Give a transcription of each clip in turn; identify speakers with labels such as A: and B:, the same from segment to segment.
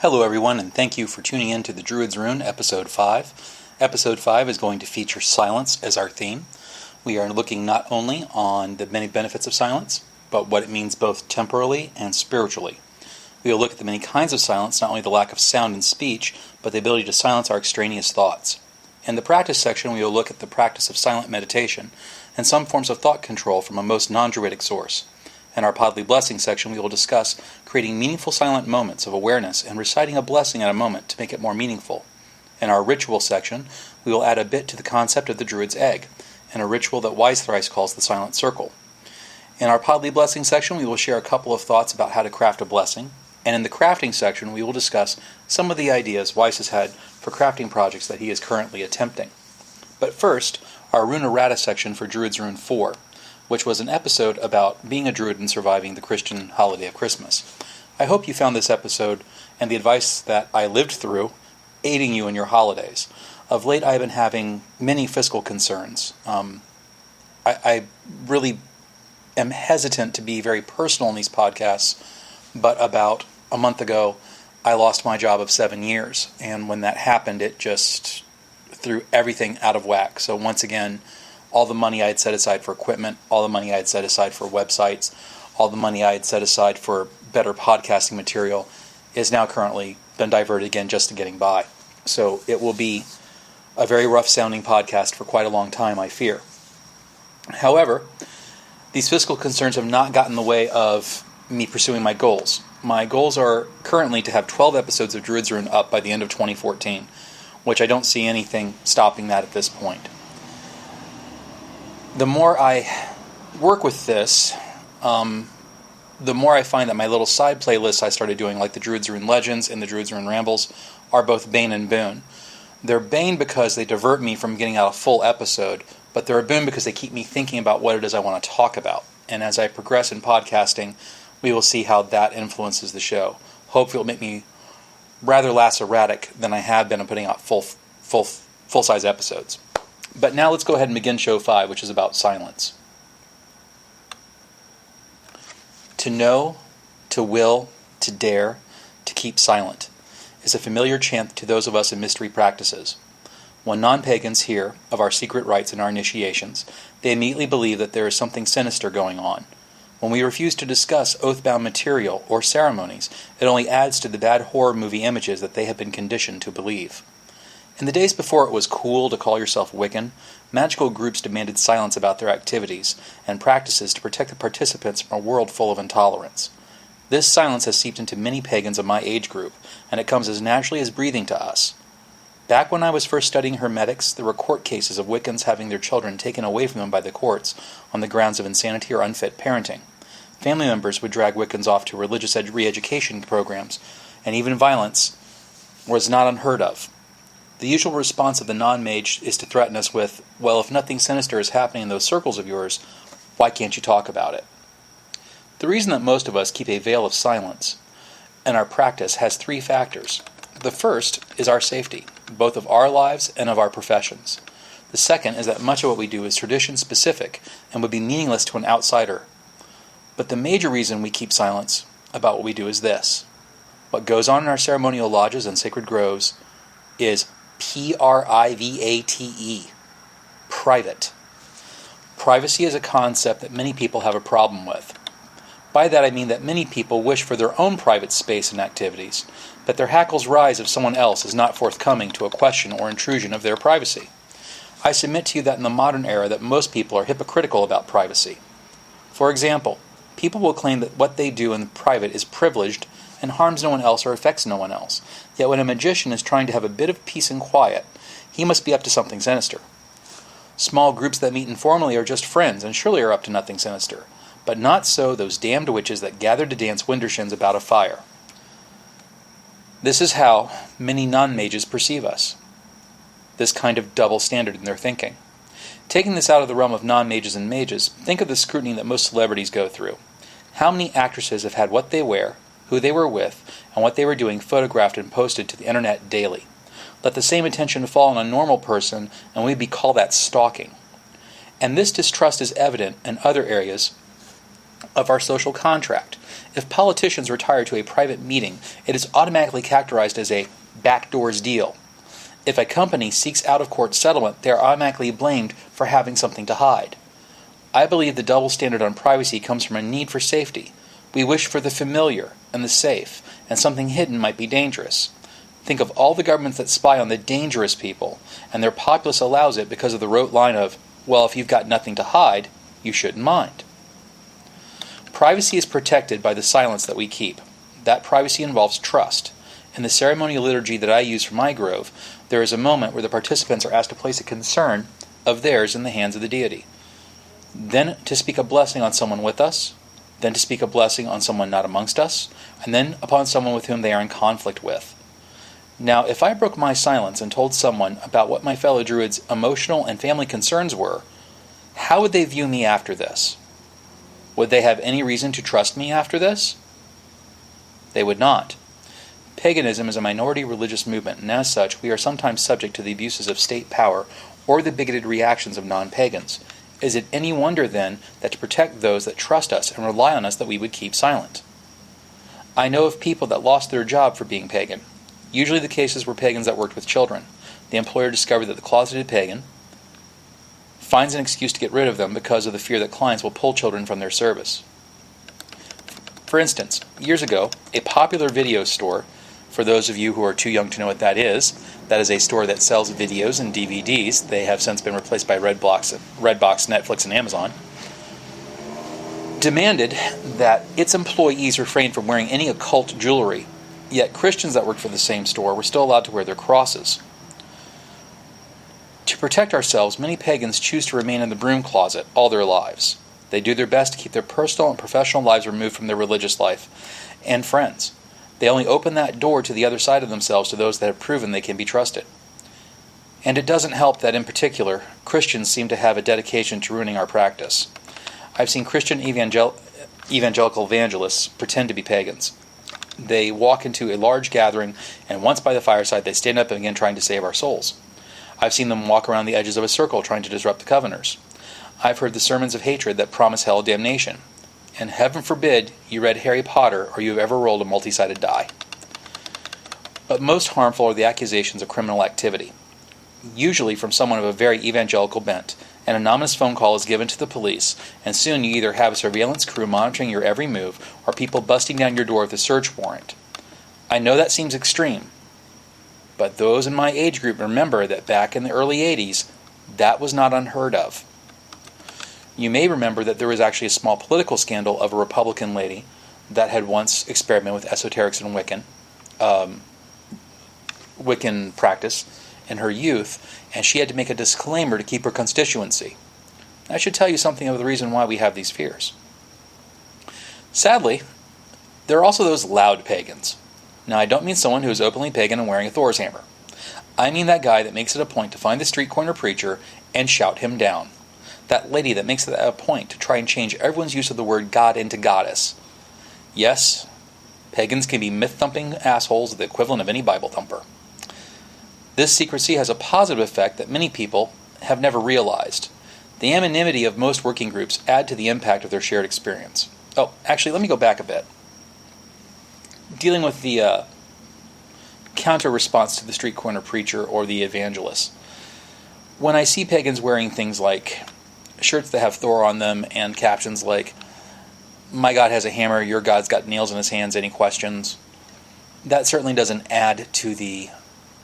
A: Hello everyone, and thank you for tuning in to the Druid's Rune, Episode 5. Episode 5 is going to feature silence as our theme. We are looking not only on the many benefits of silence, but what it means both temporally and spiritually. We will look at the many kinds of silence, not only the lack of sound in speech, but the ability to silence our extraneous thoughts. In the practice section, we will look at the practice of silent meditation and some forms of thought control from a most non-druidic source. In our Podly Blessing section, we will discuss creating meaningful silent moments of awareness and reciting a blessing at a moment to make it more meaningful. In our Ritual section, we will add a bit to the concept of the Druid's Egg, and a ritual that Wise Thrice calls the Silent Circle. In our Podly Blessing section, we will share a couple of thoughts about how to craft a blessing, and in the Crafting section, we will discuss some of the ideas Wise has had for crafting projects that he is currently attempting. But first, our Rune Errata section for Druid's Rune 4, which was an episode about being a druid and surviving the Christian holiday of Christmas. I hope you found this episode and the advice that I lived through aiding you in your holidays. Of late, I've been having many fiscal concerns. I really am hesitant to be very personal in these podcasts, but about a month ago, I lost my job of 7 years, and when that happened, it just threw everything out of whack. So once again, all the money I had set aside for equipment, all the money I had set aside for websites, all the money I had set aside for better podcasting material is now currently been diverted again just to getting by. So it will be a very rough-sounding podcast for quite a long time, I fear. However, these fiscal concerns have not gotten in the way of me pursuing my goals. My goals are currently to have 12 episodes of Druid's Rune up by the end of 2014, which I don't see anything stopping that at this point. The more I work with this, the more I find that my little side playlists I started doing, like the Druid's Rune Legends and the Druid's Rune Rambles, are both bane and boon. They're bane because they divert me from getting out a full episode, but they're a boon because they keep me thinking about what it is I want to talk about. And as I progress in podcasting, we will see how that influences the show. Hopefully it'll make me rather less erratic than I have been in putting out full-size episodes. But now let's go ahead and begin Show 5, which is about silence. To know, to will, to dare, to keep silent is a familiar chant to those of us in mystery practices. When non-pagans hear of our secret rites and our initiations, they immediately believe that there is something sinister going on. When we refuse to discuss oath-bound material or ceremonies, it only adds to the bad horror movie images that they have been conditioned to believe. In the days before it was cool to call yourself Wiccan, magical groups demanded silence about their activities and practices to protect the participants from a world full of intolerance. This silence has seeped into many pagans of my age group, and it comes as naturally as breathing to us. Back when I was first studying hermetics, there were court cases of Wiccans having their children taken away from them by the courts on the grounds of insanity or unfit parenting. Family members would drag Wiccans off to religious re-education programs, and even violence was not unheard of. The usual response of the non-mage is to threaten us with, well, if nothing sinister is happening in those circles of yours, why can't you talk about it? The reason that most of us keep a veil of silence in our practice has 3 factors. The first is our safety, both of our lives and of our professions. The second is that much of what we do is tradition-specific and would be meaningless to an outsider. But the major reason we keep silence about what we do is this. What goes on in our ceremonial lodges and sacred groves is Private. Private. Privacy is a concept that many people have a problem with. By that I mean that many people wish for their own private space and activities, but their hackles rise if someone else is not forthcoming to a question or intrusion of their privacy. I submit to you that in the modern era that most people are hypocritical about privacy. For example, people will claim that what they do in private is privileged and harms no one else or affects no one else. Yet when a magician is trying to have a bit of peace and quiet, he must be up to something sinister. Small groups that meet informally are just friends and surely are up to nothing sinister. But not so those damned witches that gather to dance wintershins about a fire. This is how many non-mages perceive us. This kind of double standard in their thinking. Taking this out of the realm of non-mages and mages, think of the scrutiny that most celebrities go through. How many actresses have had what they wear, who they were with, and what they were doing photographed and posted to the internet daily? Let the same attention fall on a normal person, and we'd call that stalking. And this distrust is evident in other areas of our social contract. If politicians retire to a private meeting, it is automatically characterized as a backdoors deal. If a company seeks out-of-court settlement, they are automatically blamed for having something to hide. I believe the double standard on privacy comes from a need for safety. We wish for the familiar and the safe, and something hidden might be dangerous. Think of all the governments that spy on the dangerous people, and their populace allows it because of the rote line of, well, if you've got nothing to hide, you shouldn't mind. Privacy is protected by the silence that we keep. That privacy involves trust. In the ceremonial liturgy that I use for my grove, there is a moment where the participants are asked to place a concern of theirs in the hands of the deity. Then to speak a blessing on someone with us, then to speak a blessing on someone not amongst us, and then upon someone with whom they are in conflict with. Now, if I broke my silence and told someone about what my fellow Druids' emotional and family concerns were, how would they view me after this? Would they have any reason to trust me after this? They would not. Paganism is a minority religious movement, and as such, we are sometimes subject to the abuses of state power or the bigoted reactions of non-pagans. Is it any wonder, then, that to protect those that trust us and rely on us that we would keep silent? I know of people that lost their job for being pagan. Usually the cases were pagans that worked with children. The employer discovered that the closeted pagan finds an excuse to get rid of them because of the fear that clients will pull children from their service. For instance, years ago, a popular video store, for those of you who are too young to know what that is a store that sells videos and DVDs. They have since been replaced by Redbox, Netflix, and Amazon. Demanded that its employees refrain from wearing any occult jewelry, yet Christians that worked for the same store were still allowed to wear their crosses. To protect ourselves, many pagans choose to remain in the broom closet all their lives. They do their best to keep their personal and professional lives removed from their religious life and friends. They only open that door to the other side of themselves to those that have proven they can be trusted. And it doesn't help that, in particular, Christians seem to have a dedication to ruining our practice. I've seen Christian evangelical evangelists pretend to be pagans. They walk into a large gathering, and once by the fireside, they stand up and begin trying to save our souls. I've seen them walk around the edges of a circle trying to disrupt the covenanters. I've heard the sermons of hatred that promise hell damnation. And heaven forbid you read Harry Potter or you have ever rolled a multi-sided die. But most harmful are the accusations of criminal activity, usually from someone of a very evangelical bent. An anonymous phone call is given to the police, and soon you either have a surveillance crew monitoring your every move or people busting down your door with a search warrant. I know that seems extreme, but those in my age group remember that back in the early 80s, that was not unheard of. You may remember that there was actually a small political scandal of a Republican lady that had once experimented with esoterics and Wiccan practice in her youth, and she had to make a disclaimer to keep her constituency. I should tell you something of the reason why we have these fears. Sadly, there are also those loud pagans. Now, I don't mean someone who is openly pagan and wearing a Thor's hammer. I mean that guy that makes it a point to find the street corner preacher and shout him down. That lady that makes it a point to try and change everyone's use of the word God into goddess. Yes, pagans can be myth-thumping assholes, the equivalent of any Bible thumper. This secrecy has a positive effect that many people have never realized. The anonymity of most working groups add to the impact of their shared experience. Oh, actually, let me go back a bit. Dealing with the counter-response to the street corner preacher or the evangelist. When I see pagans wearing things like shirts that have Thor on them and captions like, "My God has a hammer, your God's got nails in his hands, any questions?" That certainly doesn't add to the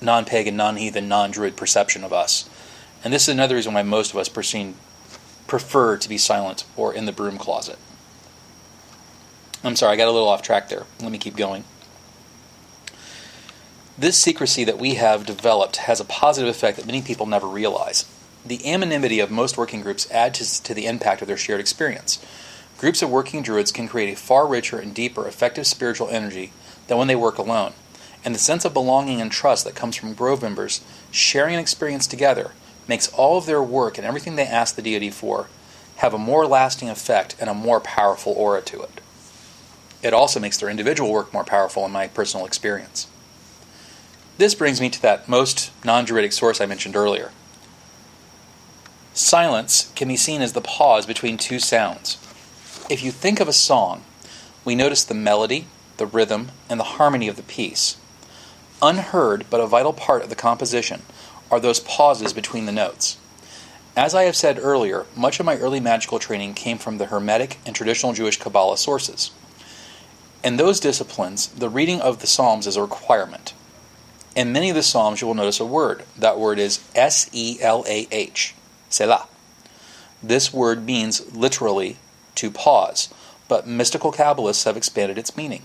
A: non-pagan, non-heathen, non-druid perception of us. And this is another reason why most of us prefer to be silent or in the broom closet. I'm sorry, I got a little off track there. Let me keep going. This secrecy that we have developed has a positive effect that many people never realize. The anonymity of most working groups adds to the impact of their shared experience. Groups of working druids can create a far richer and deeper effective spiritual energy than when they work alone. And the sense of belonging and trust that comes from grove members sharing an experience together makes all of their work and everything they ask the deity for have a more lasting effect and a more powerful aura to it. It also makes their individual work more powerful in my personal experience. This brings me to that most non-druidic source I mentioned earlier. Silence can be seen as the pause between two sounds. If you think of a song, we notice the melody, the rhythm, and the harmony of the piece. Unheard, but a vital part of the composition, are those pauses between the notes. As I have said earlier, much of my early magical training came from the Hermetic and traditional Jewish Kabbalah sources. In those disciplines, the reading of the Psalms is a requirement. In many of the Psalms, you will notice a word. That word is S-E-L-A-H, Selah. This word means literally to pause, but mystical Kabbalists have expanded its meaning.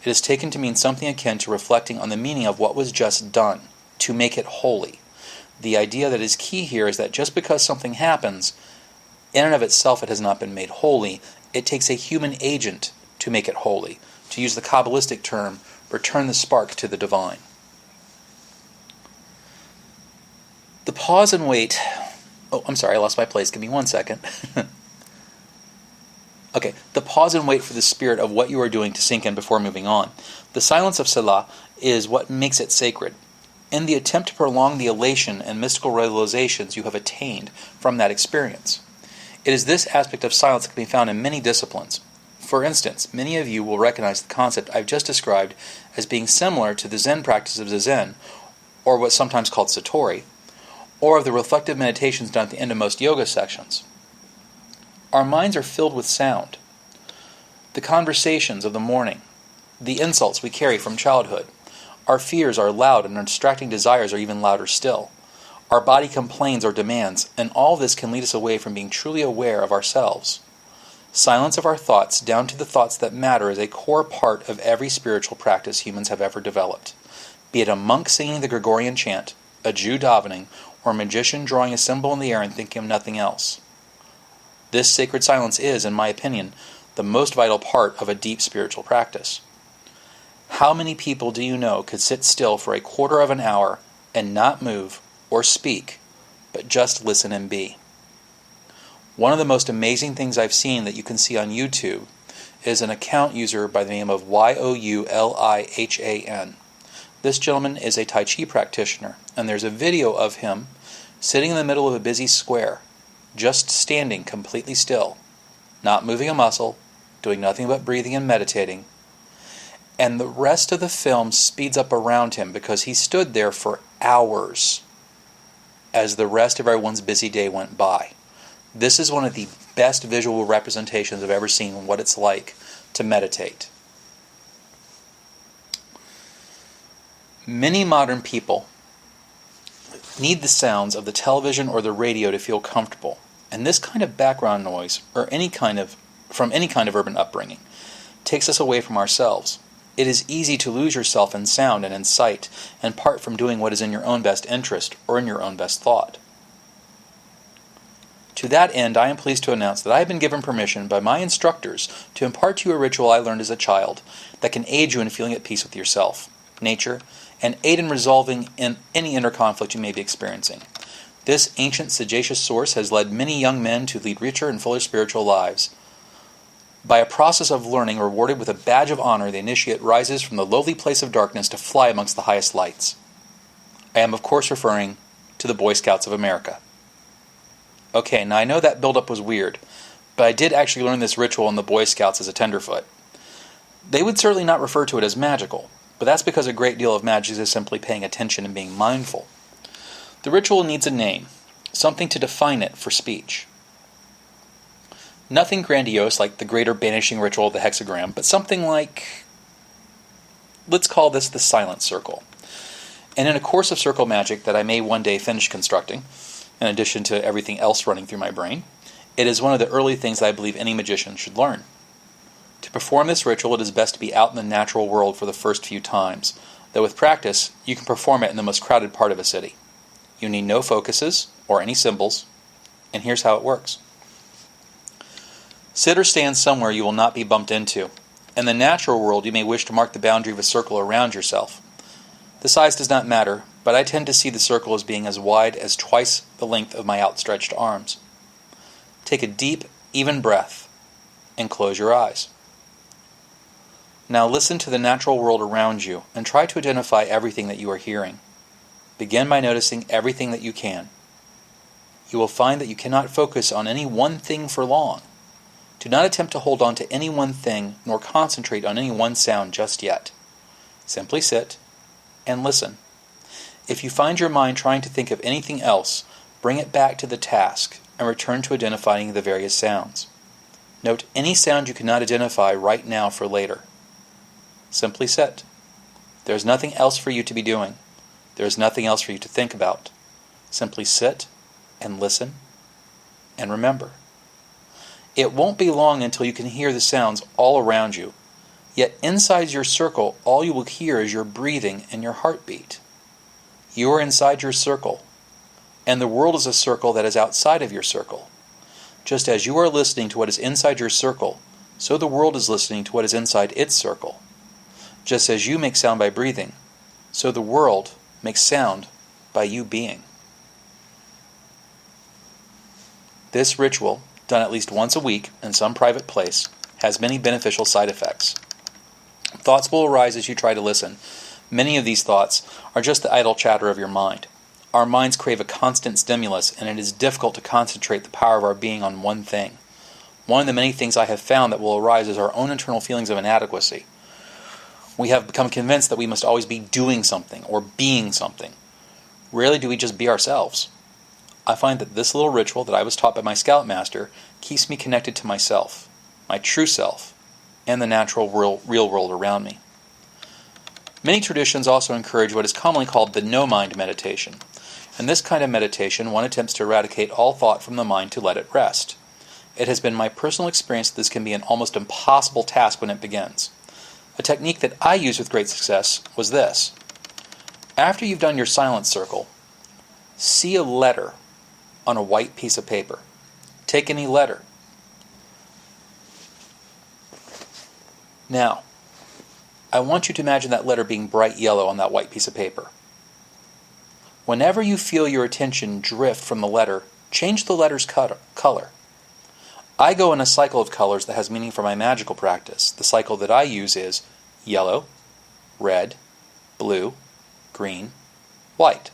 A: It is taken to mean something akin to reflecting on the meaning of what was just done, to make it holy. The idea that is key here is that just because something happens, in and of itself it has not been made holy. It takes a human agent to make it holy. To use the Kabbalistic term, return the spark to the divine. The pause and wait. Oh, I'm sorry, I lost my place. Give me 1 second. Okay, the pause and wait for the spirit of what you are doing to sink in before moving on. The silence of Selah is what makes it sacred. In the attempt to prolong the elation and mystical realizations you have attained from that experience. It is this aspect of silence that can be found in many disciplines. For instance, many of you will recognize the concept I've just described as being similar to the Zen practice of Zazen, or what's sometimes called Satori, or of the reflective meditations done at the end of most yoga sections. Our minds are filled with sound. The conversations of the morning, the insults we carry from childhood, our fears are loud and our distracting desires are even louder still. Our body complains or demands, and all this can lead us away from being truly aware of ourselves. Silence of our thoughts down to the thoughts that matter is a core part of every spiritual practice humans have ever developed. Be it a monk singing the Gregorian chant, a Jew davening, or a magician drawing a symbol in the air and thinking of nothing else. This sacred silence is, in my opinion, the most vital part of a deep spiritual practice. How many people do you know could sit still for a quarter of an hour and not move or speak, but just listen and be? One of the most amazing things I've seen that you can see on YouTube is an account user by the name of Youlihan. This gentleman is a Tai Chi practitioner, and there's a video of him sitting in the middle of a busy square, just standing completely still, not moving a muscle, doing nothing but breathing and meditating. And the rest of the film speeds up around him because he stood there for hours as the rest of everyone's busy day went by. This is one of the best visual representations I've ever seen of what it's like to meditate. Many modern people need the sounds of the television or the radio to feel comfortable, and this kind of background noise, or from any kind of urban upbringing, takes us away from ourselves. It is easy to lose yourself in sound and in sight, and part from doing what is in your own best interest or in your own best thought. To that end, I am pleased to announce that I have been given permission by my instructors to impart to you a ritual I learned as a child that can aid you in feeling at peace with yourself, nature, and aid in resolving any inner conflict you may be experiencing. This ancient sagacious source has led many young men to lead richer and fuller spiritual lives. By a process of learning rewarded with a badge of honor, the initiate rises from the lowly place of darkness to fly amongst the highest lights. I am of course referring to the Boy Scouts of America. Okay, now I know that build-up was weird, but I did actually learn this ritual in the Boy Scouts as a tenderfoot. They would certainly not refer to it as magical, but that's because a great deal of magic is simply paying attention and being mindful. The ritual needs a name, something to define it for speech. Nothing grandiose like the greater banishing ritual of the hexagram, but something like, let's call this the silent circle. And in a course of circle magic that I may one day finish constructing, in addition to everything else running through my brain, it is one of the early things that I believe any magician should learn. To perform this ritual, it is best to be out in the natural world for the first few times, though with practice, you can perform it in the most crowded part of a city. You need no focuses or any symbols, and here's how it works. Sit or stand somewhere you will not be bumped into. In the natural world, you may wish to mark the boundary of a circle around yourself. The size does not matter, but I tend to see the circle as being as wide as twice the length of my outstretched arms. Take a deep, even breath, and close your eyes. Now listen to the natural world around you, and try to identify everything that you are hearing. Begin by noticing everything that you can. You will find that you cannot focus on any one thing for long. To Do not attempt to hold on to any one thing, nor concentrate on any one sound just yet. Simply sit and listen. If you find your mind trying to think of anything else, bring it back to the task and return to identifying the various sounds. Note any sound you cannot identify right now for later. Simply sit. There is nothing else for you to be doing. There is nothing else for you to think about. Simply sit and listen and remember. It won't be long until you can hear the sounds all around you. Yet inside your circle, all you will hear is your breathing and your heartbeat. You are inside your circle, and the world is a circle that is outside of your circle. Just as you are listening to what is inside your circle, so the world is listening to what is inside its circle. Just as you make sound by breathing, so the world makes sound by you being. This ritual, done at least once a week in some private place, has many beneficial side effects. Thoughts will arise as you try to listen. Many of these thoughts are just the idle chatter of your mind. Our minds crave a constant stimulus, and it is difficult to concentrate the power of our being on one thing. One of the many things I have found that will arise is our own internal feelings of inadequacy. We have become convinced that we must always be doing something or being something. Rarely do we just be ourselves. I find that this little ritual that I was taught by my Scoutmaster keeps me connected to myself, my true self, and the natural real world around me. Many traditions also encourage what is commonly called the no-mind meditation. In this kind of meditation, one attempts to eradicate all thought from the mind to let it rest. It has been my personal experience that this can be an almost impossible task when it begins. A technique that I used with great success was this. After you've done your silence circle, see a letter on a white piece of paper. Take any letter. Now, I want you to imagine that letter being bright yellow on that white piece of paper. Whenever you feel your attention drift from the letter, change the letter's color. I go in a cycle of colors that has meaning for my magical practice. The cycle that I use is yellow, red, blue, green, white.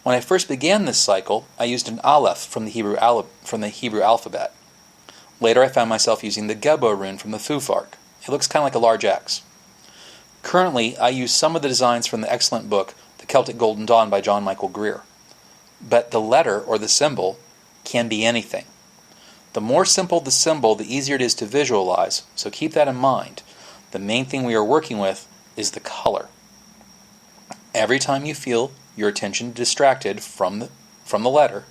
A: When I first began this cycle, I used an aleph from the Hebrew alphabet. Later I found myself using the Gebo rune from the Fufark. It looks kind of like a large X. Currently, I use some of the designs from the excellent book, The Celtic Golden Dawn by John Michael Greer. But the letter, or the symbol, can be anything. The more simple the symbol, the easier it is to visualize, so keep that in mind. The main thing we are working with is the color. Every time you feel your attention distracted from the letter,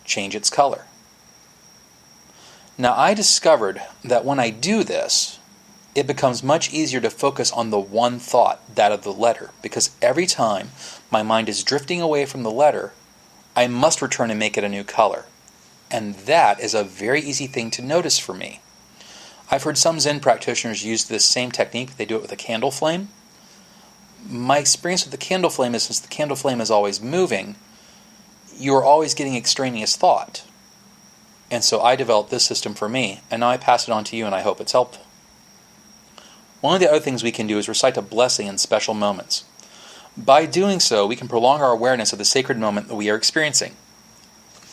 A: change its color. Now, I discovered that when I do this, it becomes much easier to focus on the one thought, that of the letter, because every time my mind is drifting away from the letter, I must return and make it a new color. And that is a very easy thing to notice for me. I've heard some Zen practitioners use this same technique. They do it with a candle flame. My experience with the candle flame is, since the candle flame is always moving, you are always getting extraneous thought. And so I developed this system for me, and now I pass it on to you, and I hope it's helpful. One of the other things we can do is recite a blessing in special moments. By doing so, we can prolong our awareness of the sacred moment that we are experiencing.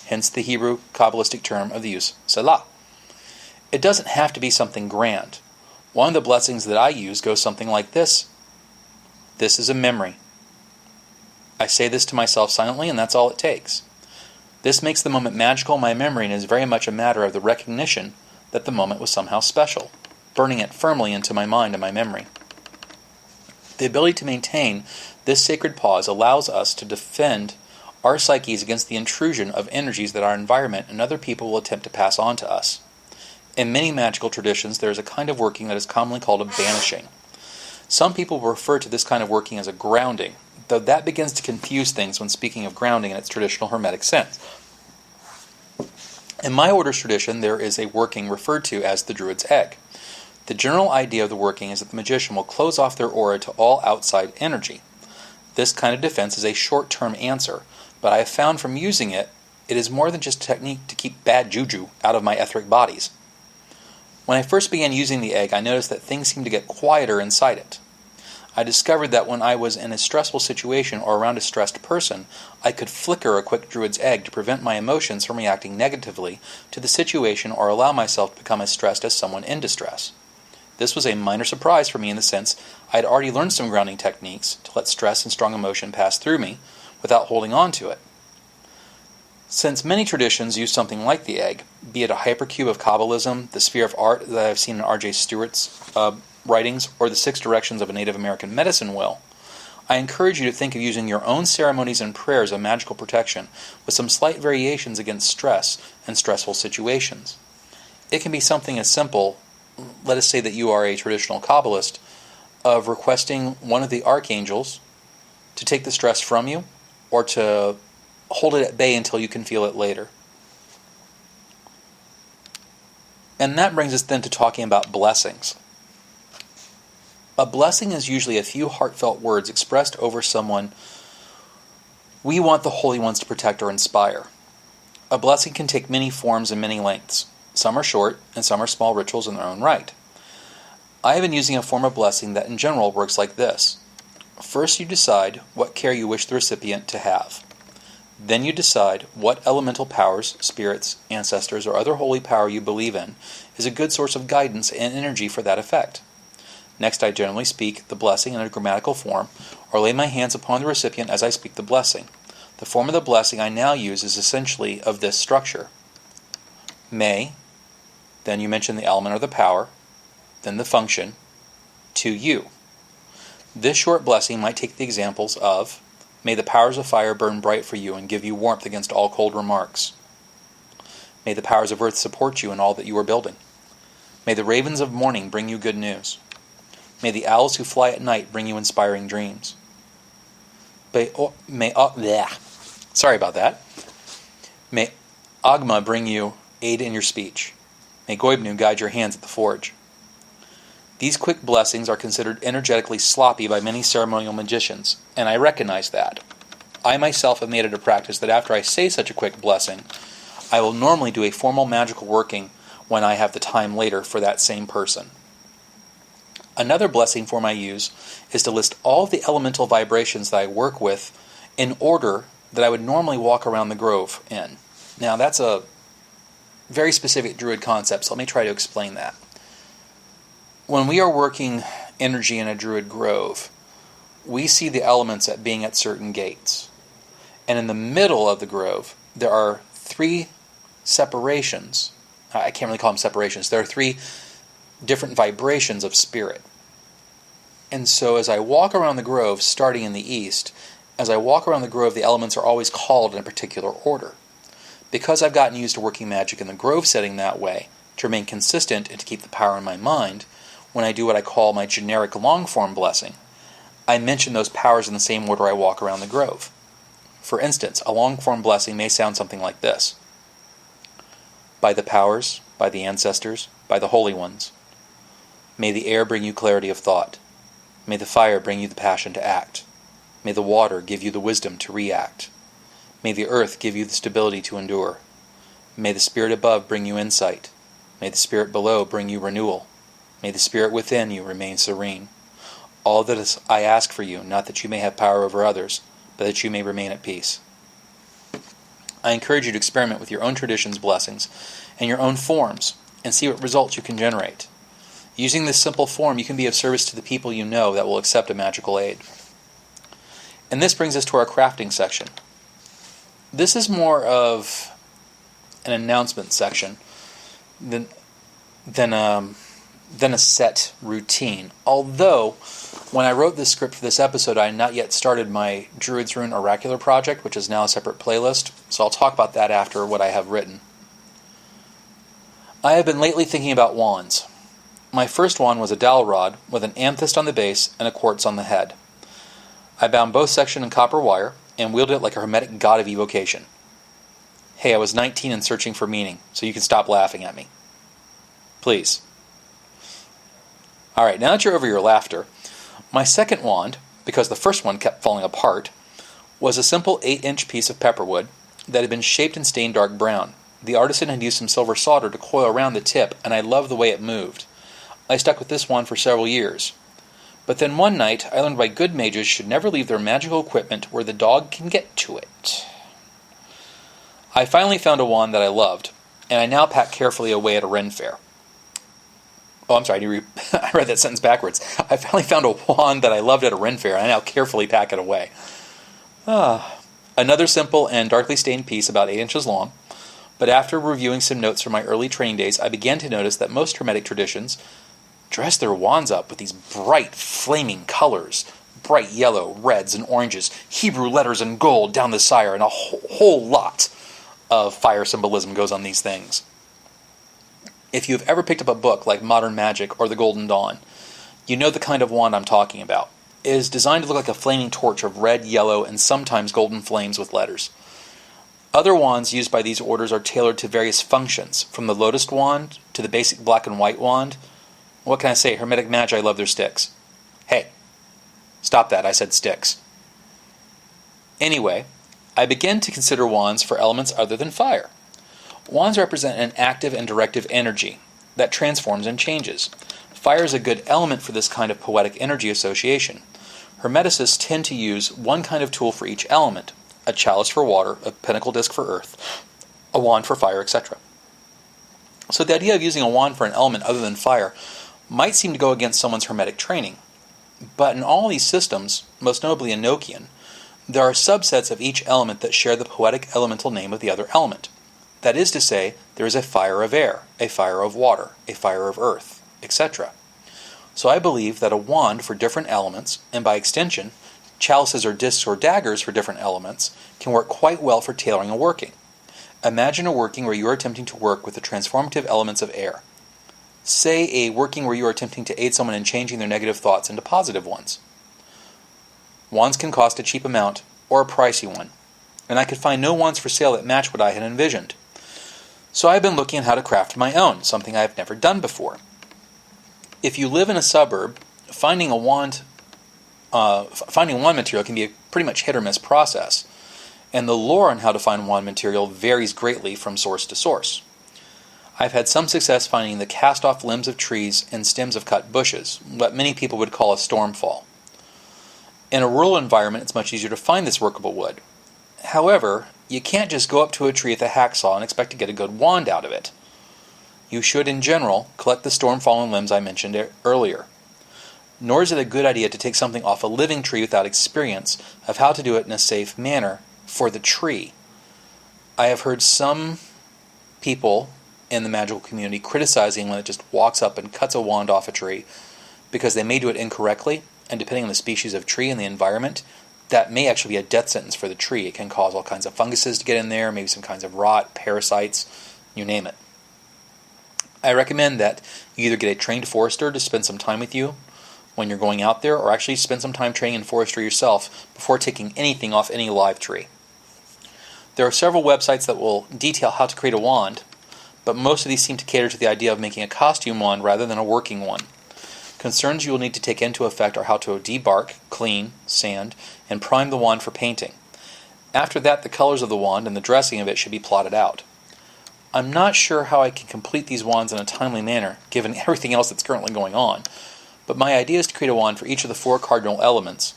A: Hence the Hebrew Kabbalistic term of the use, Selah. It doesn't have to be something grand. One of the blessings that I use goes something like this. This is a memory. I say this to myself silently, and that's all it takes. This makes the moment magical in my memory and is very much a matter of the recognition that the moment was somehow special, burning it firmly into my mind and my memory. The ability to maintain this sacred pause allows us to defend our psyches against the intrusion of energies that our environment and other people will attempt to pass on to us. In many magical traditions, there is a kind of working that is commonly called a banishing. Some people refer to this kind of working as a grounding, though that begins to confuse things when speaking of grounding in its traditional Hermetic sense. In my order's tradition, there is a working referred to as the Druid's Egg. The general idea of the working is that the magician will close off their aura to all outside energy. This kind of defense is a short-term answer, but I have found from using it, it is more than just a technique to keep bad juju out of my etheric bodies. When I first began using the egg, I noticed that things seemed to get quieter inside it. I discovered that when I was in a stressful situation or around a stressed person, I could flicker a quick druid's egg to prevent my emotions from reacting negatively to the situation or allow myself to become as stressed as someone in distress. This was a minor surprise for me in the sense I had already learned some grounding techniques to let stress and strong emotion pass through me without holding on to it. Since many traditions use something like the egg, be it a hypercube of Kabbalism, the sphere of art that I've seen in R.J. Stewart's writings, or the 6 directions of a Native American medicine wheel, I encourage you to think of using your own ceremonies and prayers of magical protection with some slight variations against stress and stressful situations. It can be something as simple, let us say that you are a traditional Kabbalist, of requesting one of the archangels to take the stress from you or to hold it at bay until you can feel it later. And that brings us then to talking about blessings. A blessing is usually a few heartfelt words expressed over someone we want the holy ones to protect or inspire. A blessing can take many forms and many lengths. Some are short, and some are small rituals in their own right. I have been using a form of blessing that in general works like this. First you decide what care you wish the recipient to have. Then you decide what elemental powers, spirits, ancestors, or other holy power you believe in is a good source of guidance and energy for that effect. Next I generally speak the blessing in a grammatical form, or lay my hands upon the recipient as I speak the blessing. The form of the blessing I now use is essentially of this structure. May, then you mention the element or the power, then the function, to you. This short blessing might take the examples of, may the powers of fire burn bright for you and give you warmth against all cold remarks. May the powers of earth support you in all that you are building. May the ravens of morning bring you good news. May the owls who fly at night bring you inspiring dreams. Sorry about that. May Agma bring you aid in your speech. May Goibnu guide your hands at the forge. These quick blessings are considered energetically sloppy by many ceremonial magicians, and I recognize that. I myself have made it a practice that after I say such a quick blessing, I will normally do a formal magical working when I have the time later for that same person. Another blessing form I use is to list all of the elemental vibrations that I work with in order that I would normally walk around the grove in. Now that's a very specific Druid concept, so let me try to explain that. When we are working energy in a Druid grove, we see the elements at being at certain gates. And in the middle of the grove, there are 3 separations. I can't really call them separations. There are 3 different vibrations of spirit. And so as I walk around the grove, starting in the east, as I walk around the grove, the elements are always called in a particular order. Because I've gotten used to working magic in the grove setting that way, to remain consistent and to keep the power in my mind, when I do what I call my generic long-form blessing, I mention those powers in the same order I walk around the grove. For instance, a long-form blessing may sound something like this. By the powers, by the ancestors, by the holy ones, may the air bring you clarity of thought. May the fire bring you the passion to act. May the water give you the wisdom to react. May the earth give you the stability to endure. May the spirit above bring you insight. May the spirit below bring you renewal. May the spirit within you remain serene. All that is I ask for you, not that you may have power over others, but that you may remain at peace. I encourage you to experiment with your own tradition's blessings and your own forms, and see what results you can generate. Using this simple form, you can be of service to the people you know that will accept a magical aid. And this brings us to our crafting section. This is more of an announcement section than a set routine. Although, when I wrote this script for this episode, I had not yet started my Druid's Rune Oracular project, which is now a separate playlist, so I'll talk about that after what I have written. I have been lately thinking about wands. My first wand was a dowel rod with an amethyst on the base and a quartz on the head. I bound both sections in copper wire and wielded it like a hermetic god of evocation. Hey, I was 19 and searching for meaning, so you can stop laughing at me. Please. Alright, now that you're over your laughter, my second wand, because the first one kept falling apart, was a simple 8-inch piece of pepperwood that had been shaped and stained dark brown. The artisan had used some silver solder to coil around the tip, and I loved the way it moved. I stuck with this wand for several years. But then one night, I learned why good mages should never leave their magical equipment where the dog can get to it. I finally found a wand that I loved, and I now pack carefully away at a Ren fair. Oh, I'm sorry, I read that sentence backwards. I finally found a wand that I loved at a Ren fair, and I now carefully pack it away. Another simple and darkly stained piece about 8 inches long, but after reviewing some notes from my early training days, I began to notice that most Hermetic traditions dress their wands up with these bright, flaming colors. Bright yellow, reds, and oranges, Hebrew letters and gold down the sire, and a whole lot of fire symbolism goes on these things. If you've ever picked up a book like Modern Magic or The Golden Dawn, you know the kind of wand I'm talking about. It is designed to look like a flaming torch of red, yellow, and sometimes golden flames with letters. Other wands used by these orders are tailored to various functions, from the Lotus wand to the basic black and white wand. What can I say? Hermetic Magi love their sticks. Hey, stop that, I said sticks. Anyway, I began to consider wands for elements other than fire. Wands represent an active and directive energy that transforms and changes. Fire is a good element for this kind of poetic energy association. Hermeticists tend to use one kind of tool for each element: a chalice for water, a pinnacle disc for earth, a wand for fire, etc. So the idea of using a wand for an element other than fire might seem to go against someone's Hermetic training. But in all these systems, most notably Enochian, there are subsets of each element that share the poetic elemental name of the other element. That is to say, there is a fire of air, a fire of water, a fire of earth, etc. So I believe that a wand for different elements, and by extension, chalices or discs or daggers for different elements, can work quite well for tailoring a working. Imagine a working where you are attempting to work with the transformative elements of air. Say a working where you are attempting to aid someone in changing their negative thoughts into positive ones. Wands can cost a cheap amount or a pricey one, and I could find no wands for sale that match what I had envisioned. So I've been looking at how to craft my own, something I've never done before. If you live in a suburb, finding wand material can be a pretty much hit or miss process, and the lore on how to find wand material varies greatly from source to source. I've had some success finding the cast-off limbs of trees and stems of cut bushes, what many people would call a stormfall. In a rural environment, it's much easier to find this workable wood. However, you can't just go up to a tree with a hacksaw and expect to get a good wand out of it. You should, in general, collect the storm-fallen limbs I mentioned earlier. Nor is it a good idea to take something off a living tree without experience of how to do it in a safe manner for the tree. I have heard some people in the magical community criticizing when it just walks up and cuts a wand off a tree because they may do it incorrectly, and depending on the species of tree and the environment, that may actually be a death sentence for the tree. It can cause all kinds of funguses to get in there, maybe some kinds of rot, parasites, you name it. I recommend that you either get a trained forester to spend some time with you when you're going out there, or actually spend some time training in forestry yourself before taking anything off any live tree. There are several websites that will detail how to create a wand, but most of these seem to cater to the idea of making a costume wand rather than a working one. Concerns you will need to take into effect are how to debark, clean, sand, and prime the wand for painting. After that, the colors of the wand and the dressing of it should be plotted out. I'm not sure how I can complete these wands in a timely manner, given everything else that's currently going on, but my idea is to create a wand for each of the 4 cardinal elements.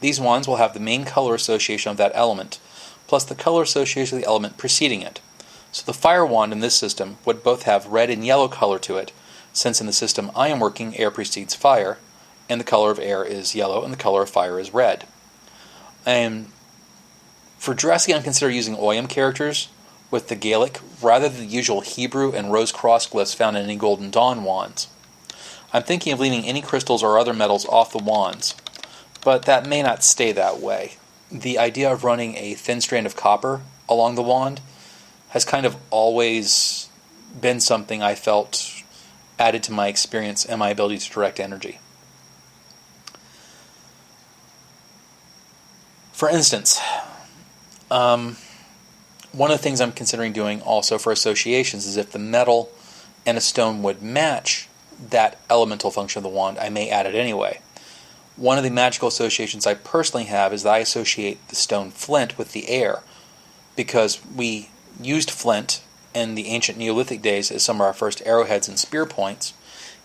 A: These wands will have the main color association of that element, plus the color association of the element preceding it. So the fire wand in this system would both have red and yellow color to it, since in the system I am working, air precedes fire, and the color of air is yellow and the color of fire is red. And for dressing, I'm considering using Oyam characters with the Gaelic rather than the usual Hebrew and rose cross glyphs found in any Golden Dawn wands. I'm thinking of leaving any crystals or other metals off the wands, but that may not stay that way. The idea of running a thin strand of copper along the wand has kind of always been something I felt added to my experience and my ability to direct energy. For instance, one of the things I'm considering doing also for associations is if the metal and a stone would match that elemental function of the wand, I may add it anyway. One of the magical associations I personally have is that I associate the stone flint with the air, because we used flint in the ancient Neolithic days as some of our first arrowheads and spear points,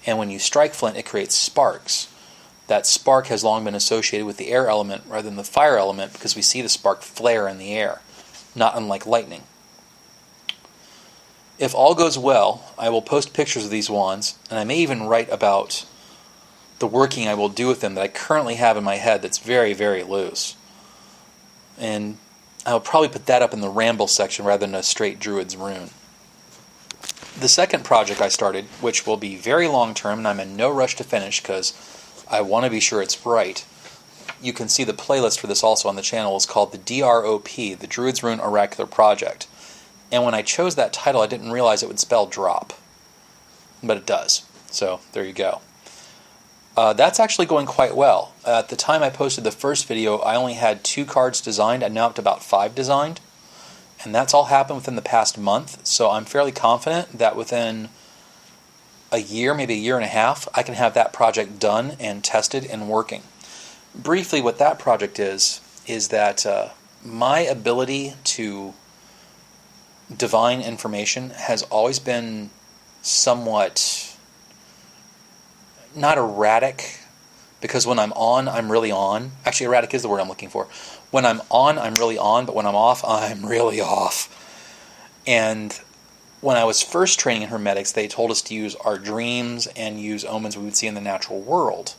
A: and when you strike flint it creates sparks. That spark has long been associated with the air element rather than the fire element because we see the spark flare in the air, not unlike lightning. If all goes well, I will post pictures of these wands, and I may even write about the working I will do with them that I currently have in my head that's very, very loose. And I'll probably put that up in the ramble section rather than a straight Druid's rune. The second project I started, which will be very long term, and I'm in no rush to finish because I want to be sure it's right. You can see the playlist for this also on the channel. It's called the DROP, the Druid's Rune Oracular Project. And when I chose that title, I didn't realize it would spell drop. But it does. So there you go. That's actually going quite well. At the time I posted the first video, I only had 2 cards designed. I'm now up to about 5 designed. And that's all happened within the past month. So I'm fairly confident that within a year, maybe a year and a half, I can have that project done and tested and working. Briefly, what that project is that my ability to divine information has always been somewhat, not erratic, because when I'm on, I'm really on. Actually, erratic is the word I'm looking for. When I'm on, I'm really on, but when I'm off, I'm really off. And when I was first training in Hermetics, they told us to use our dreams and use omens we would see in the natural world.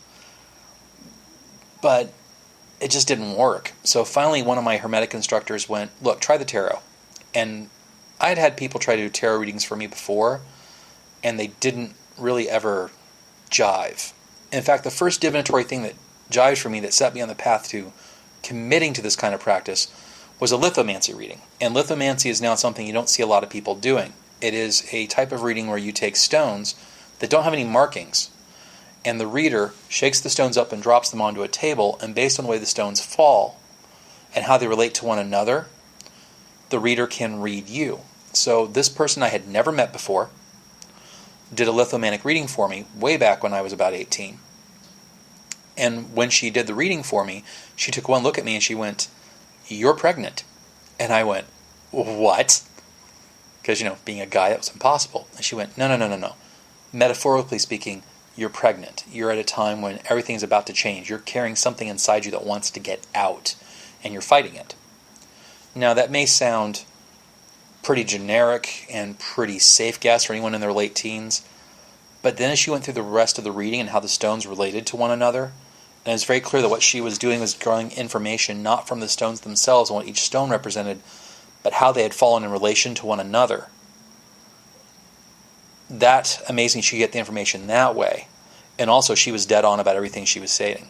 A: But it just didn't work. So finally, one of my Hermetic instructors went, look, try the tarot. And I'd had people try to do tarot readings for me before, and they didn't really ever jive. In fact, the first divinatory thing that jived for me, that set me on the path to committing to this kind of practice, was a lithomancy reading. And lithomancy is now something you don't see a lot of people doing. It is a type of reading where you take stones that don't have any markings, and the reader shakes the stones up and drops them onto a table, and based on the way the stones fall and how they relate to one another, the reader can read you. So this person I had never met before did a lithomanic reading for me way back when I was about 18. And when she did the reading for me, she took one look at me and she went, "You're pregnant." And I went, "What?" Because, being a guy, that was impossible. And she went, No. Metaphorically speaking, you're pregnant. You're at a time when everything's about to change. You're carrying something inside you that wants to get out, and you're fighting it. Now, that may sound pretty generic and pretty safe guess for anyone in their late teens, but then as she went through the rest of the reading and how the stones related to one another, and it's very clear that what she was doing was drawing information not from the stones themselves and what each stone represented, but how they had fallen in relation to one another. That amazing she could get the information that way. And also she was dead on about everything she was saying.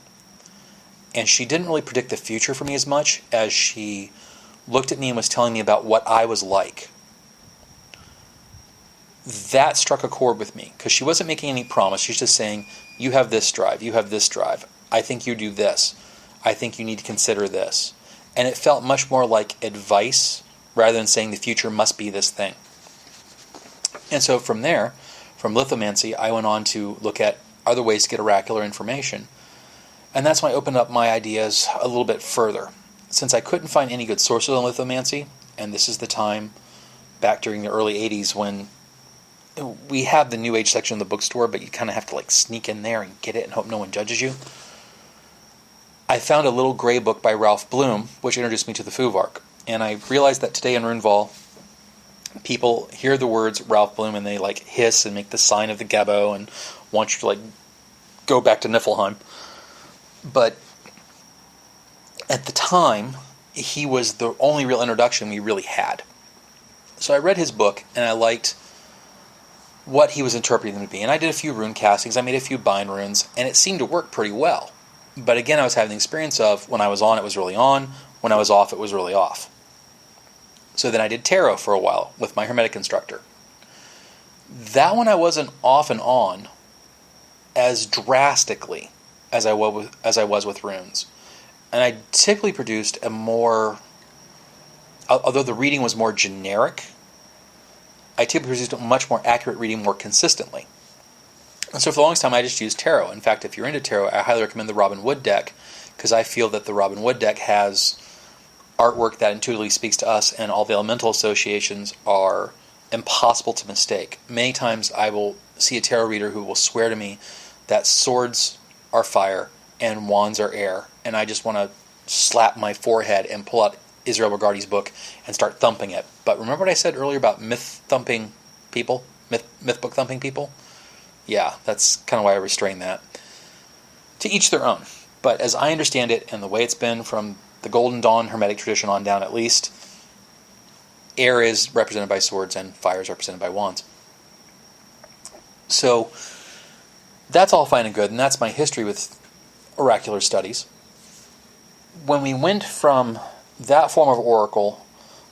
A: And she didn't really predict the future for me as much as she looked at me and was telling me about what I was like. That struck a chord with me, because she wasn't making any promise. She's just saying, you have this drive, you have this drive. I think you do this. I think you need to consider this. And it felt much more like advice rather than saying the future must be this thing. And so from there, from lithomancy, I went on to look at other ways to get oracular information. And that's when I opened up my ideas a little bit further. Since I couldn't find any good sources on lithomancy, and this is the time back during the early 80s when we have the New Age section in the bookstore, but you kind of have to sneak in there and get it and hope no one judges you. I found a little gray book by Ralph Bloom, which introduced me to the Fuvark. And I realized that today in Runeval, people hear the words Ralph Bloom and they hiss and make the sign of the Gebo and want you to go back to Niflheim. But at the time, he was the only real introduction we really had. So I read his book and I liked what he was interpreting them to be. And I did a few rune castings, I made a few bind runes, and it seemed to work pretty well. But again, I was having the experience of when I was on, it was really on. When I was off, it was really off. So then I did tarot for a while with my Hermetic instructor. That one I wasn't off and on as drastically as I was with runes. And I typically produced a more, although the reading was more generic, I typically produced a much more accurate reading more consistently. And so for the longest time I just used tarot. In fact, if you're into tarot, I highly recommend the Robin Wood deck, because I feel that the Robin Wood deck has artwork that intuitively speaks to us, and all the elemental associations are impossible to mistake. Many times I will see a tarot reader who will swear to me that swords are fire, and wands are air, and I just want to slap my forehead and pull out Israel Regardie's book and start thumping it. But remember what I said earlier about myth thumping people? Myth book thumping people? Yeah, that's kind of why I restrain that. To each their own. But as I understand it, and the way it's been from the Golden Dawn Hermetic tradition on down at least, air is represented by swords and fire is represented by wands. So that's all fine and good, and that's my history with oracular studies. When we went from that form of oracle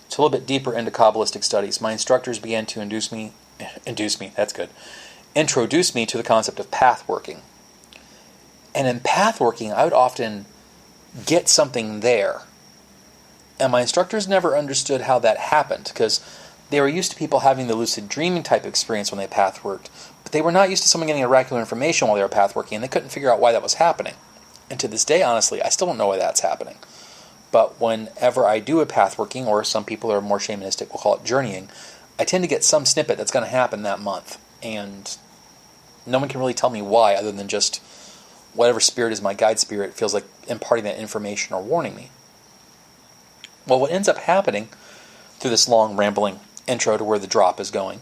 A: to a little bit deeper into Kabbalistic studies, my instructors began to introduce me, introduce me to the concept of path working. And in path working, I would often get something there. And my instructors never understood how that happened, because they were used to people having the lucid dreaming type experience when they path worked, but they were not used to someone getting oracular information while they were path working, and they couldn't figure out why that was happening. And to this day, honestly, I still don't know why that's happening. But whenever I do a path working, or some people are more shamanistic will call it journeying, I tend to get some snippet that's going to happen that month. And no one can really tell me why, other than just whatever spirit is my guide spirit feels like imparting that information or warning me. Well, what ends up happening through this long rambling intro to where the drop is going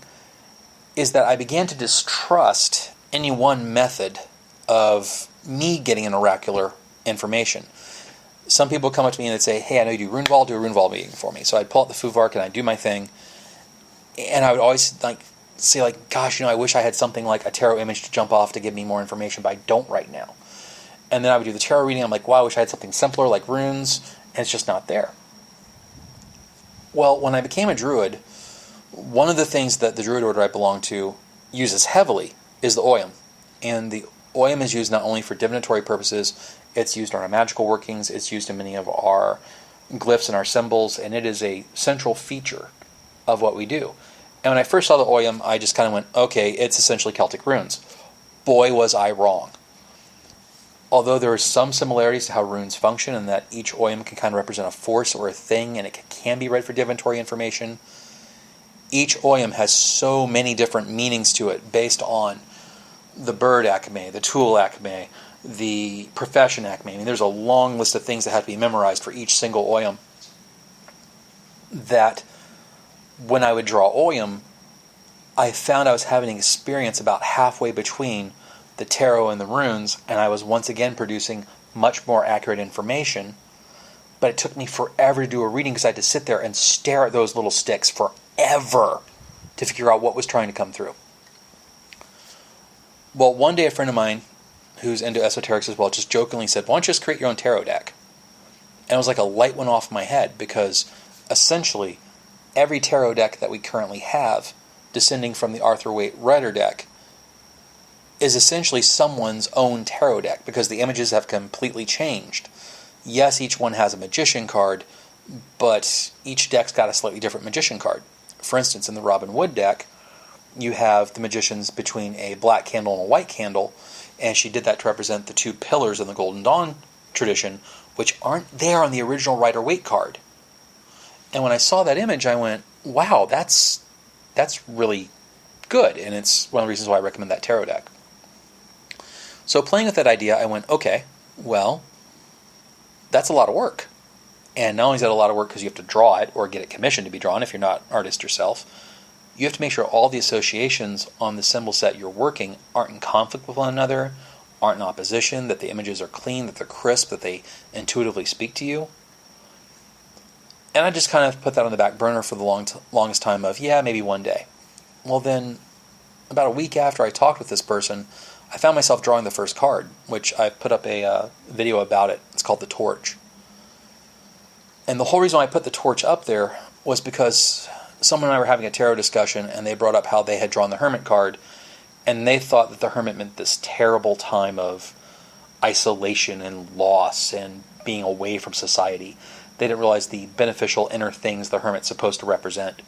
A: is that I began to distrust any one method of me getting an oracular information. Some people come up to me and they'd say, hey, I know you do Runewall, do a Runewall meeting for me. So I'd pull out the Fuvark and I'd do my thing. And I would always say, gosh, I wish I had something like a tarot image to jump off to give me more information, but I don't right now. And then I would do the tarot reading. I'm like, wow, I wish I had something simpler like runes, and it's just not there. Well, when I became a Druid, one of the things that the Druid order I belong to uses heavily is the Oyam. And the Oyam is used not only for divinatory purposes, it's used in our magical workings, it's used in many of our glyphs and our symbols, and it is a central feature of what we do. And when I first saw the Oyam, I just kind of went, okay, it's essentially Celtic runes. Boy, was I wrong. Although there are some similarities to how runes function, and that each Oyam can kind of represent a force or a thing, and it can be read for divinatory information, each Oyam has so many different meanings to it based on the bird acme, the tool acme, the profession acme. I mean, there's a long list of things that have to be memorized for each single Oyam, that when I would draw Oyam, I found I was having an experience about halfway between the tarot and the runes, and I was once again producing much more accurate information, but it took me forever to do a reading because I had to sit there and stare at those little sticks forever to figure out what was trying to come through. Well, one day a friend of mine who's into esoterics as well just jokingly said, why don't you just create your own tarot deck? And it was like a light went off my head, because essentially every tarot deck that we currently have, descending from the Arthur Waite Rider deck, is essentially someone's own tarot deck, because the images have completely changed. Yes, each one has a magician card, but each deck's got a slightly different magician card. For instance, in the Robin Wood deck, you have the magicians between a black candle and a white candle, and she did that to represent the two pillars in the Golden Dawn tradition, which aren't there on the original Rider-Waite card. And when I saw that image, I went, wow, that's really good, and it's one of the reasons why I recommend that tarot deck. So playing with that idea, I went, okay, well, that's a lot of work. And not only is that a lot of work because you have to draw it or get it commissioned to be drawn if you're not an artist yourself, you have to make sure all the associations on the symbol set you're working aren't in conflict with one another, aren't in opposition, that the images are clean, that they're crisp, that they intuitively speak to you. And I just kind of put that on the back burner for the longest time of, yeah, maybe one day. Well then, about a week after I talked with this person, I found myself drawing the first card, which I put up a video about it. It's called The Torch. And the whole reason I put the torch up there was because someone and I were having a tarot discussion, and they brought up how they had drawn the Hermit card, and they thought that the Hermit meant this terrible time of isolation and loss and being away from society. They didn't realize the beneficial inner things the Hermit's supposed to represent.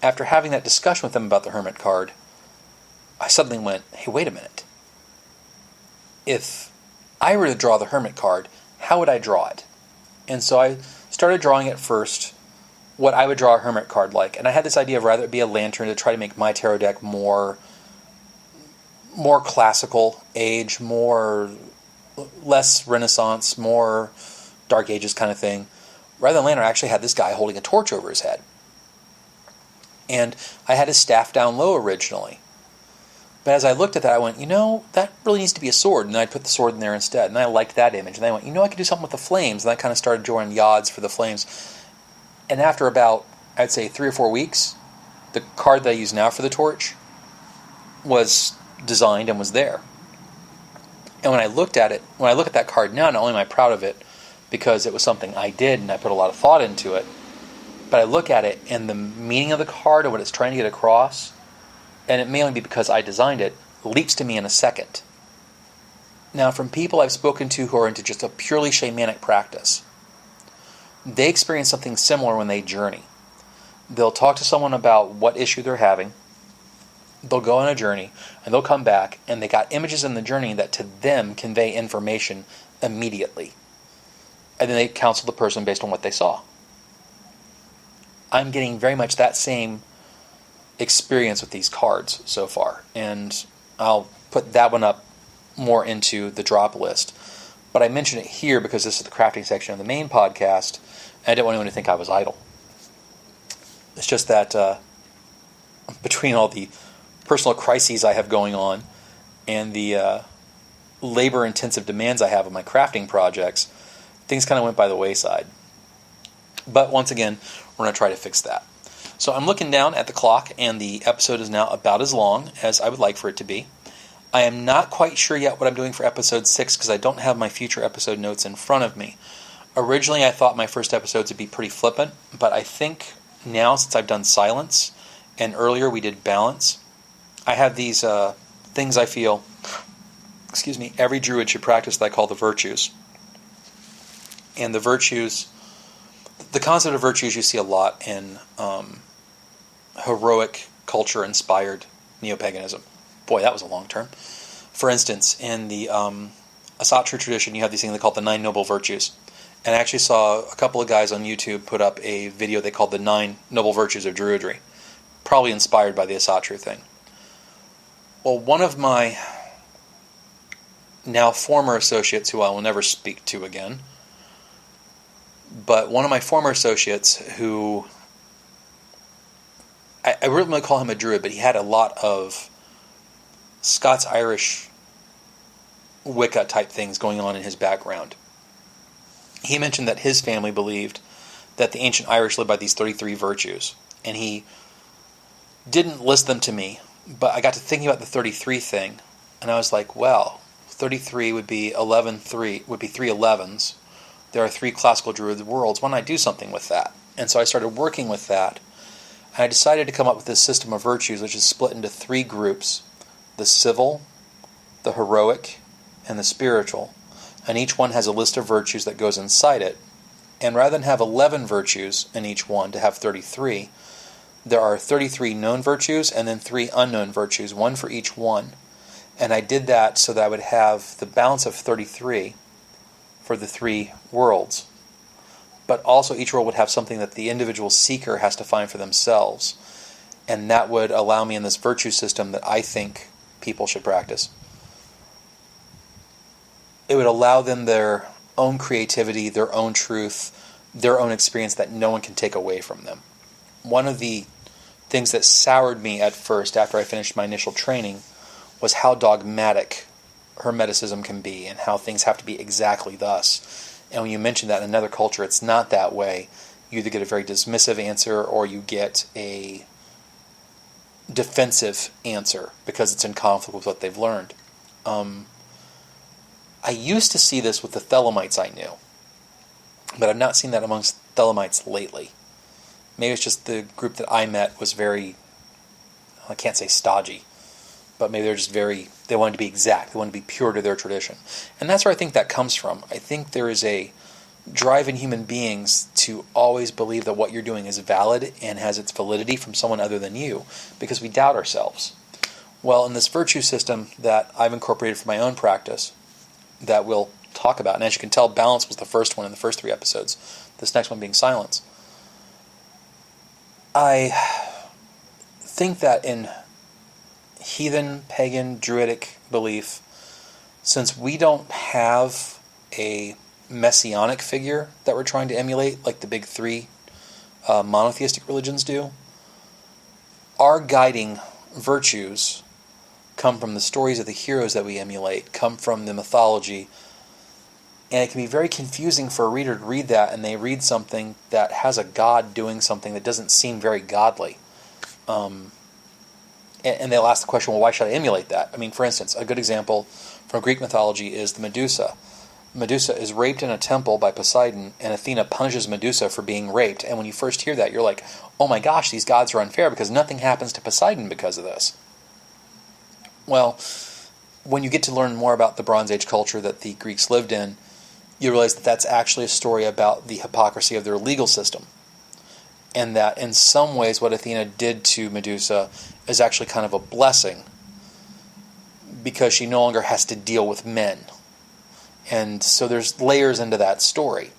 A: After having that discussion with them about the Hermit card, I suddenly went, hey, wait a minute. If I were to draw the Hermit card, how would I draw it? And so I started drawing it first, what I would draw a Hermit card like. And I had this idea of rather it be a lantern to try to make my tarot deck more classical age, more less Renaissance, more Dark Ages kind of thing. Rather than lantern, I actually had this guy holding a torch over his head. And I had his staff down low originally. But as I looked at that, I went, that really needs to be a sword. And I put the sword in there instead. And I liked that image. And I went, I could do something with the flames. And I kind of started drawing yods for the flames. And after about, I'd say 3 or 4 weeks, the card that I use now for the torch was designed and was there. And when I look at that card now, not only am I proud of it because it was something I did and I put a lot of thought into it, but I look at it and the meaning of the card and what it's trying to get across, and it may only be because I designed it, leaps to me in a second. Now, from people I've spoken to who are into just a purely shamanic practice, they experience something similar when they journey. They'll talk to someone about what issue they're having, they'll go on a journey, and they'll come back, and they got images in the journey that to them convey information immediately. And then they counsel the person based on what they saw. I'm getting very much that same experience with these cards so far, and I'll put that one up more into the drop list. But I mention it here because this is the crafting section of the main podcast, and I didn't want anyone to think I was idle. It's just that between all the personal crises I have going on and the labor-intensive demands I have on my crafting projects, things kind of went by the wayside. But once again, we're going to try to fix that. So I'm looking down at the clock, and the episode is now about as long as I would like for it to be. I am not quite sure yet what I'm doing for episode 6 because I don't have my future episode notes in front of me. Originally, I thought my first episodes would be pretty flippant, but I think now, since I've done Silence, and earlier we did Balance, I have these things I feel, every druid should practice that I call the virtues. And the virtues, the concept of virtues you see a lot in heroic culture-inspired neo-paganism. Boy, that was a long term. For instance, in the Asatru tradition, you have these things they call the 9 Noble Virtues. And I actually saw a couple of guys on YouTube put up a video they called the 9 Noble Virtues of Druidry, probably inspired by the Asatru thing. Well, one of my now former associates, who I will never speak to again, but one of my former associates who, I wouldn't really call him a druid, but he had a lot of Scots-Irish Wicca type things going on in his background. He mentioned that his family believed that the ancient Irish lived by these 33 virtues, and he didn't list them to me, but I got to thinking about the 33 thing, and I was like, well, 33 would be 3 11s. There are 3 classical druid worlds. Why don't I do something with that? And so I started working with that, and I decided to come up with this system of virtues, which is split into 3 groups: the civil, the heroic, and the spiritual. And each one has a list of virtues that goes inside it. And rather than have 11 virtues in each one to have 33, there are 33 known virtues and then 3 unknown virtues, one for each one. And I did that so that I would have the balance of 33 for the 3 worlds. But also each world would have something that the individual seeker has to find for themselves. And that would allow me in this virtue system that I think people should practice. It would allow them their own creativity, their own truth, their own experience that no one can take away from them. One of the things that soured me at first after I finished my initial training was how dogmatic Hermeticism can be and how things have to be exactly thus. And when you mention that in another culture, it's not that way. You either get a very dismissive answer or you get a defensive answer because it's in conflict with what they've learned. I used to see this with the Thelemites I knew, but I've not seen that amongst Thelemites lately. Maybe it's just the group that I met was very, I can't say stodgy, but maybe they're just they wanted to be exact, they wanted to be pure to their tradition. And that's where I think that comes from. I think there is a drive in human beings to always believe that what you're doing is valid and has its validity from someone other than you, because we doubt ourselves. Well, in this virtue system that I've incorporated for my own practice, that we'll talk about, and as you can tell, Balance was the first one in the first 3 episodes, this next one being Silence. I think that in heathen, pagan, druidic belief, since we don't have a messianic figure that we're trying to emulate, like the big three monotheistic religions do, our guiding virtues come from the stories of the heroes that we emulate, come from the mythology, and it can be very confusing for a reader to read that, and they read something that has a god doing something that doesn't seem very godly. And they'll ask the question, well, why should I emulate that? I mean, for instance, a good example from Greek mythology is the Medusa. Medusa is raped in a temple by Poseidon, and Athena punishes Medusa for being raped. And when you first hear that, you're like, oh my gosh, these gods are unfair because nothing happens to Poseidon because of this. Well, when you get to learn more about the Bronze Age culture that the Greeks lived in, you realize that that's actually a story about the hypocrisy of their legal system. And that in some ways what Athena did to Medusa is actually kind of a blessing because she no longer has to deal with men. And so there's layers into that story.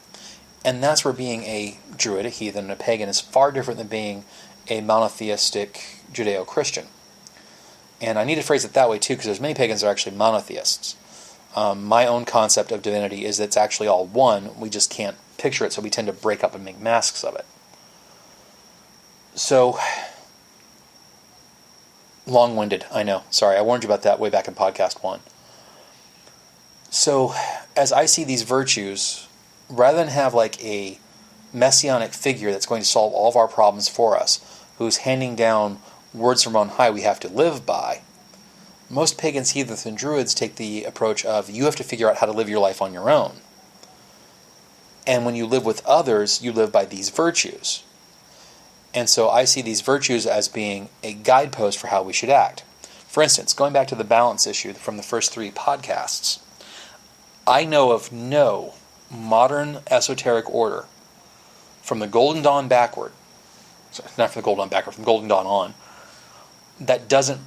A: And that's where being a Druid, a heathen, and a pagan is far different than being a monotheistic Judeo-Christian. And I need to phrase it that way too, because there's many pagans that are actually monotheists. My own concept of divinity is that it's actually all one. We just can't picture it, so we tend to break up and make masks of it. So, long-winded, I know. Sorry, I warned you about that way back in podcast 1. So, as I see these virtues, rather than have like a messianic figure that's going to solve all of our problems for us, who's handing down words from on high we have to live by, most pagans, heathens, and druids take the approach of you have to figure out how to live your life on your own. And when you live with others, you live by these virtues. And so I see these virtues as being a guidepost for how we should act. For instance, going back to the balance issue from the first 3 podcasts, I know of no modern esoteric order from the Golden Dawn backward, sorry, not from the Golden Dawn backward, from the Golden Dawn on, that doesn't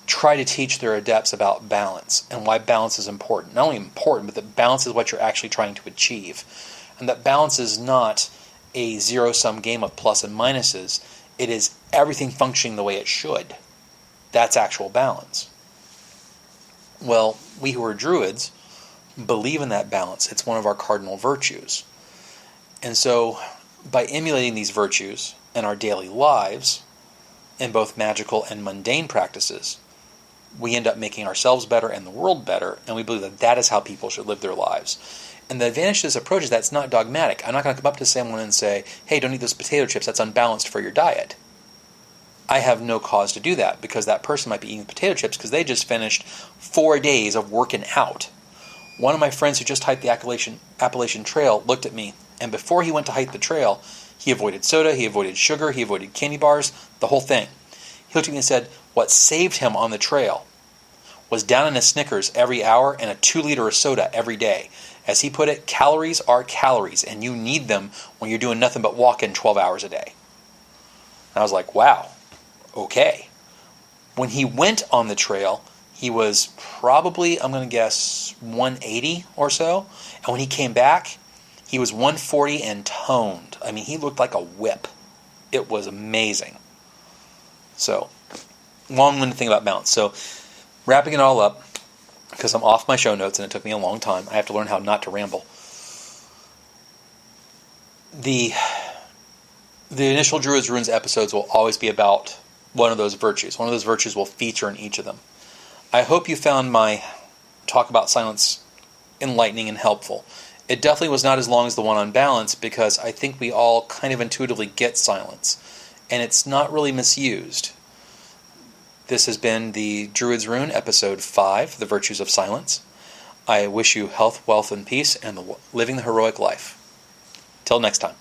A: try to teach their adepts about balance and why balance is important. Not only important, but that balance is what you're actually trying to achieve. And that balance is not a zero-sum game of plus and minuses. It is everything functioning the way it should. That's actual balance. Well, we who are druids believe in that balance. It's one of our cardinal virtues. And so, by emulating these virtues in our daily lives, in both magical and mundane practices, we end up making ourselves better and the world better, and we believe that that is how people should live their lives. And the advantage to this approach is that it's not dogmatic. I'm not going to come up to someone and say, hey, don't eat those potato chips, that's unbalanced for your diet. I have no cause to do that, because that person might be eating potato chips because they just finished 4 days of working out. One of my friends who just hiked the Appalachian Trail looked at me, and before he went to hike the trail, he avoided soda, he avoided sugar, he avoided candy bars, the whole thing. He looked at me and said, what saved him on the trail was down in a Snickers every hour and a 2-liter of soda every day. As he put it, calories are calories, and you need them when you're doing nothing but walking 12 hours a day. And I was like, wow, okay. When he went on the trail, he was probably, I'm going to guess, 180 or so. And when he came back, he was 140 and toned. I mean, he looked like a whip. It was amazing. So, long-winded thing about balance. So, wrapping it all up, because I'm off my show notes and it took me a long time. I have to learn how not to ramble. The initial Druids Runes episodes will always be about one of those virtues. One of those virtues will feature in each of them. I hope you found my talk about silence enlightening and helpful. It definitely was not as long as the one on balance, because I think we all kind of intuitively get silence, and it's not really misused. This has been the Druid's Rune, Episode 5, The Virtues of Silence. I wish you health, wealth, and peace, and living the heroic life. Till next time.